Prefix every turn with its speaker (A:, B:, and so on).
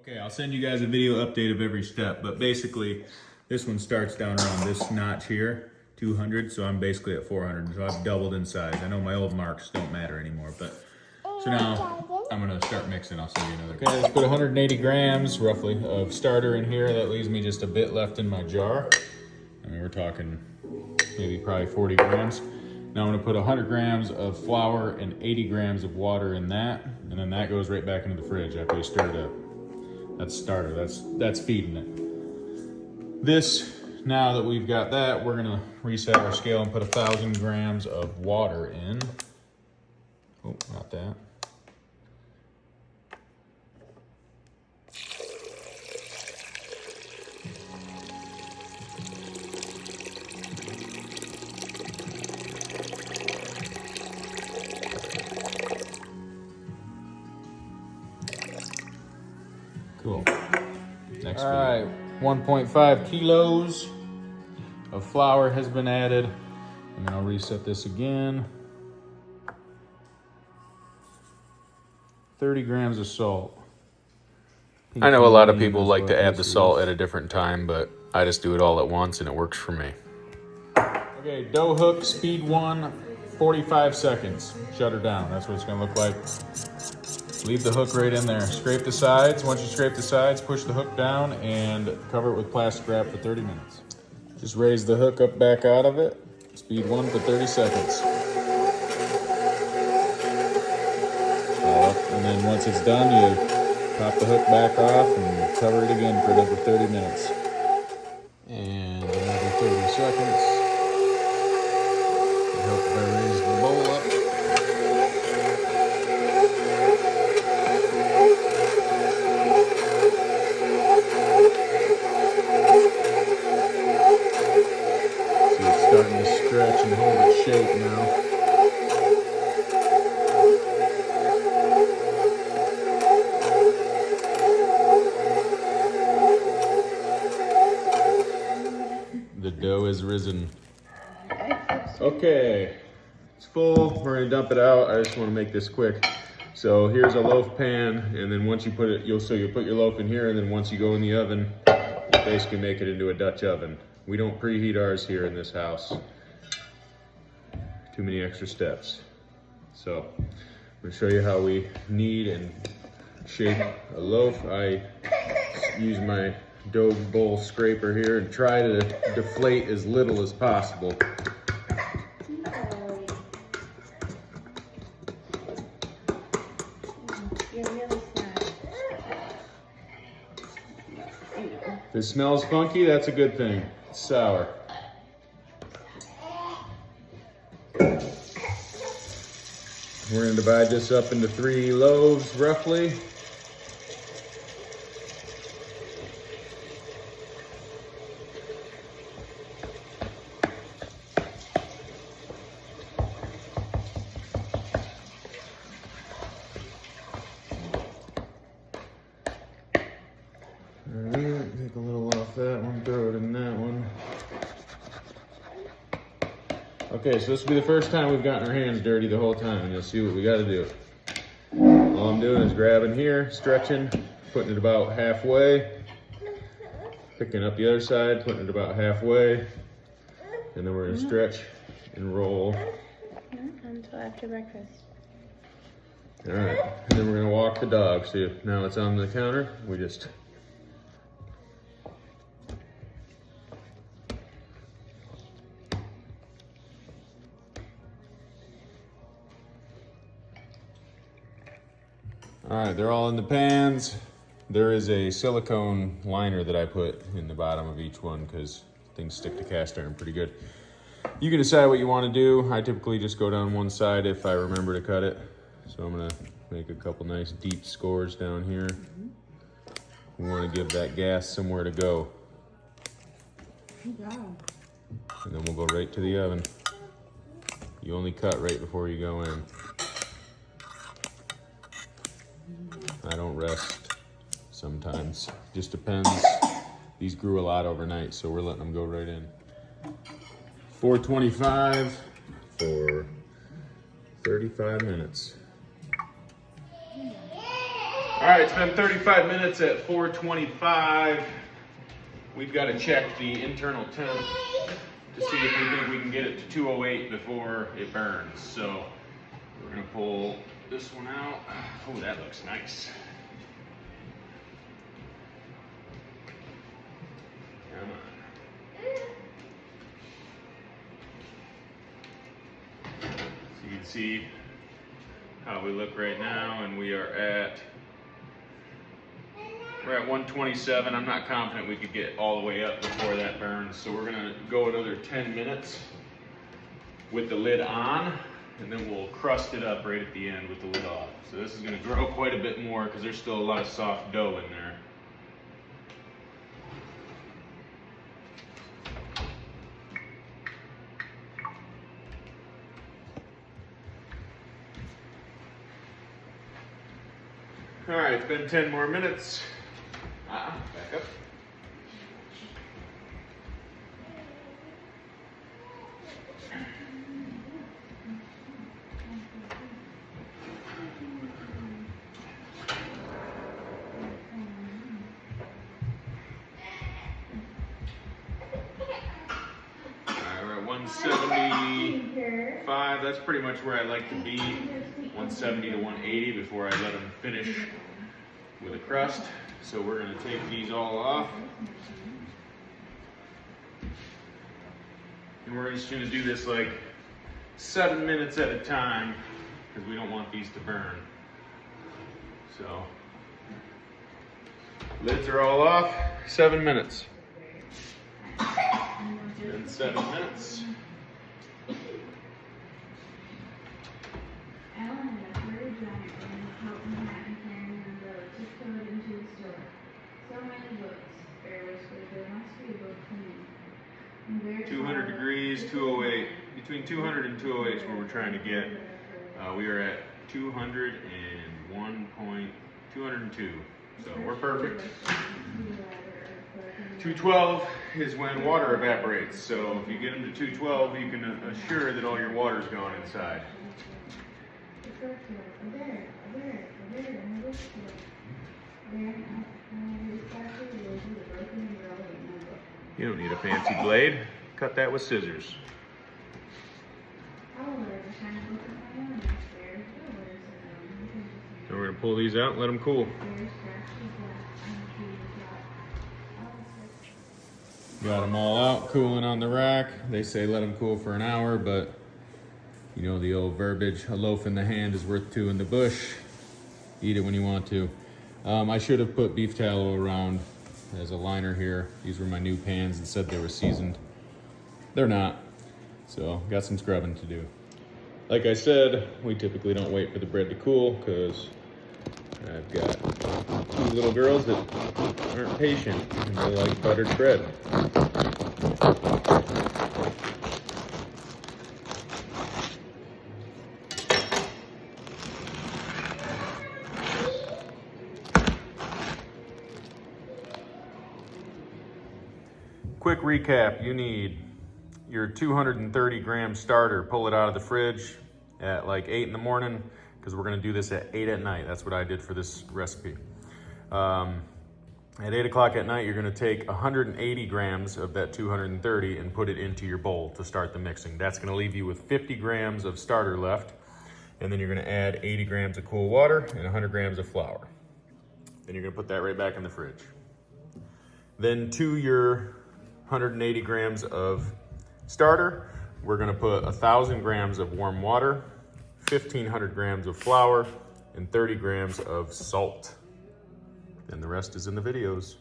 A: Okay, I'll send you guys a video update of every step, but basically this one starts down around this notch here, 200, so I'm basically at 400, so I've doubled in size. I know my old marks don't matter anymore, but so now I'm gonna start mixing. I'll send you another. Okay, let's put 180 grams roughly of starter in here. That leaves me just a bit left in my jar. I mean, we're talking maybe probably 40 grams. Now I'm gonna put 100 grams of flour and 80 grams of water in that, and then that goes right back into the fridge after you stir it up. That's starter, that's feeding it. This, now that we've got that, we're gonna reset our scale and put 1,000 grams of water in. Oh, not that. Cool. Next. All right, 1.5 kilos of flour has been added. And then I'll reset this again. 30 grams of salt.
B: I know a lot of people like to add the salt at a different time, but I just do it all at once and it works for me.
A: Okay, dough hook, speed 1, 45 seconds. Shut her down, that's what it's gonna look like. Leave the hook right in there. Scrape the sides. Once you scrape the sides, push the hook down and cover it with plastic wrap for 30 minutes. Just raise the hook up back out of it. Speed 1 for 30 seconds. And then once it's done, you pop the hook back off and cover it again for another 30 minutes. And another 30 seconds. I hope I raise the bowl up. See, it's starting to stretch and hold its shape now. The dough is risen. Okay, it's full. We're gonna dump it out. I just want to make this quick. So here's a loaf pan, and then once you put it, you'll put your loaf in here, and then once you go in the oven, you basically make it into a Dutch oven. We don't preheat ours here in this house. Too many extra steps. So I'm gonna show you how we knead and shape a loaf. I use my dough bowl scraper here and try to deflate as little as possible. If it smells funky, that's a good thing. It's sour. We're gonna divide this up into 3 loaves, roughly. Alright, take a little off that one, throw it in that one. Okay, so this will be the first time we've gotten our hands dirty the whole time, and you'll see what we gotta do. All I'm doing is grabbing here, stretching, putting it about halfway, picking up the other side, putting it about halfway, and then we're gonna stretch and roll.
C: Until after breakfast.
A: Alright, and then we're gonna walk the dog. See, now it's on the counter, we just all right, they're all in the pans. There is a silicone liner that I put in the bottom of each one because things stick to cast iron pretty good. You can decide what you want to do. I typically just go down one side if I remember to cut it. So I'm gonna make a couple nice deep scores down here. We want to give that gas somewhere to go. And then we'll go right to the oven. You only cut right before you go in. I don't rest sometimes. Just depends. These grew a lot overnight, so we're letting them go right in. 425 for 35 minutes. All right, it's been 35 minutes at 425. We've got to check the internal temp to see if we think we can get it to 208 before it burns. So we're gonna pull this one out. Oh, that looks nice. Come on. So you can see how we look right now, and we're at 127. I'm not confident we could get all the way up before that burns, so we're gonna go another 10 minutes with the lid on, and then we'll crust it up right at the end with the lid off. So this is gonna grow quite a bit more because there's still a lot of soft dough in there. All right, it's been 10 more minutes. Back up. We're at 175. That's pretty much where I like to be. 170 to 180 before I let them finish with a crust. So we're going to take these all off. And we're just going to do this like 7 minutes at a time because we don't want these to burn. So lids are all off. 7 minutes. And 7 minutes.
C: So many books. There must be a book for me.
A: 200 degrees, 208. Between 200 and 208 is where we're trying to get. We are at 201.202. So we're perfect. 212 is when water evaporates. So if you get them to 212, you can assure that all your water's gone inside. You don't need a fancy blade. Cut that with scissors. So we're going to pull these out and let them cool. Got them all out, cooling on the rack. They say let them cool for an hour, but you know the old verbiage, a loaf in the hand is worth two in the bush. Eat it when you want to. I should have put beef tallow around as a liner here. These were my new pans and said they were seasoned. They're not, so got some scrubbing to do. Like I said, we typically don't wait for the bread to cool because I've got two little girls that aren't patient and they like buttered bread. Quick recap, you need your 230 gram starter. Pull it out of the fridge at like 8 in the morning because we're gonna do this at 8 at night. That's what I did for this recipe. At 8 o'clock at night, you're gonna take 180 grams of that 230 and put it into your bowl to start the mixing. That's gonna leave you with 50 grams of starter left. And then you're gonna add 80 grams of cool water and 100 grams of flour. Then you're gonna put that right back in the fridge. Then to your 180 grams of starter, we're gonna put 1,000 grams of warm water, 1,500 grams of flour, and 30 grams of salt. And the rest is in the videos.